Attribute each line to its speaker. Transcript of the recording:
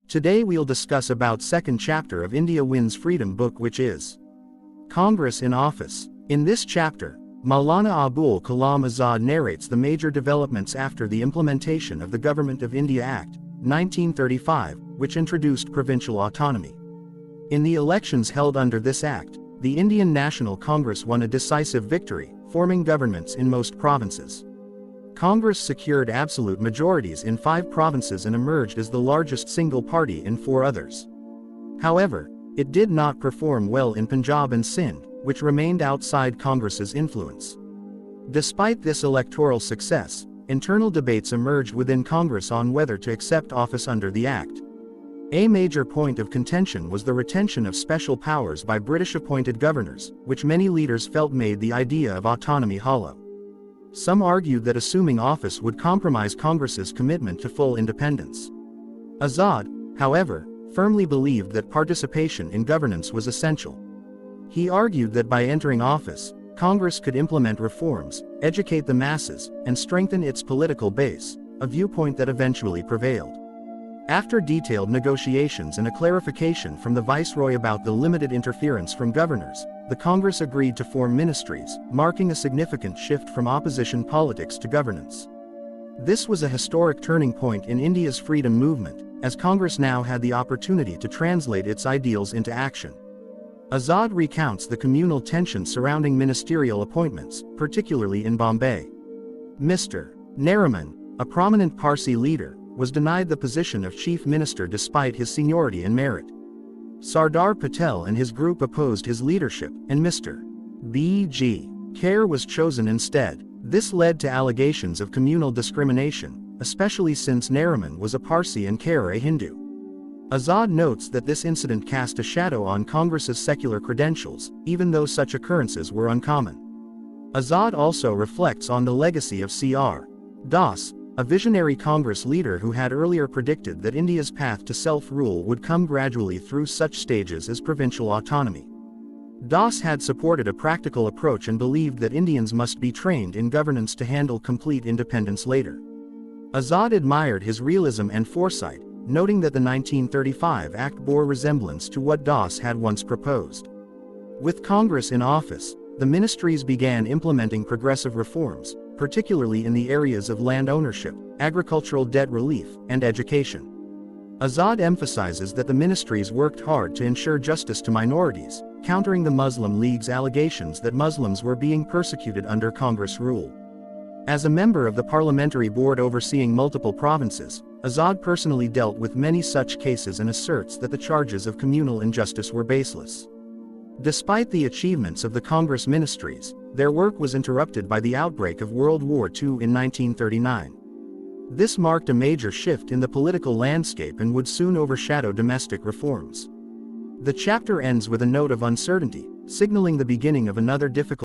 Speaker 1: Today we'll discuss about second chapter of India Wins Freedom book, which is Congress in Office. In this chapter, Maulana Abul Kalam Azad narrates the major developments after the implementation of the Government of India Act, 1935, which introduced provincial autonomy. In the elections held under this act, the Indian National Congress won a decisive victory, forming governments in most provinces. Congress secured absolute majorities in 5 provinces and emerged as the largest single party in 4 others. However, it did not perform well in Punjab and Sindh, which remained outside Congress's influence. Despite this electoral success, internal debates emerged within Congress on whether to accept office under the Act. A major point of contention was the retention of special powers by British-appointed governors, which many leaders felt made the idea of autonomy hollow. Some argued that assuming office would compromise Congress's commitment to full independence. Azad, however, firmly believed that participation in governance was essential. He argued that by entering office, Congress could implement reforms, educate the masses, and strengthen its political base, a viewpoint that eventually prevailed. After detailed negotiations and a clarification from the Viceroy about the limited interference from governors, the Congress agreed to form ministries, marking a significant shift from opposition politics to governance. This was a historic turning point in India's freedom movement, as Congress now had the opportunity to translate its ideals into action. Azad recounts the communal tension surrounding ministerial appointments, particularly in Bombay. Mr. Nehru, a prominent Parsi leader, was denied the position of chief minister despite his seniority and merit. Sardar Patel and his group opposed his leadership, and Mr. B.G. Kher was chosen instead. This led to allegations of communal discrimination, especially since Nehru was a Parsi and Kher a Hindu. Azad notes that this incident cast a shadow on Congress's secular credentials, even though such occurrences were uncommon. Azad also reflects on the legacy of C.R. Das, a visionary Congress leader who had earlier predicted that India's path to self-rule would come gradually through such stages as provincial autonomy. Das had supported a practical approach and believed that Indians must be trained in governance to handle complete independence later. Azad admired his realism and foresight, noting that the 1935 Act bore resemblance to what Das had once proposed. With Congress in office, the ministries began implementing progressive reforms, particularly in the areas of land ownership, agricultural debt relief, and education. Azad emphasizes that the ministries worked hard to ensure justice to minorities, countering the Muslim League's allegations that Muslims were being persecuted under Congress rule. As a member of the parliamentary board overseeing multiple provinces, Azad personally dealt with many such cases and asserts that the charges of communal injustice were baseless. Despite the achievements of the Congress ministries, their work was interrupted by the outbreak of World War II in 1939. This marked a major shift in the political landscape and would soon overshadow domestic reforms. The chapter ends with a note of uncertainty, signaling the beginning of another difficult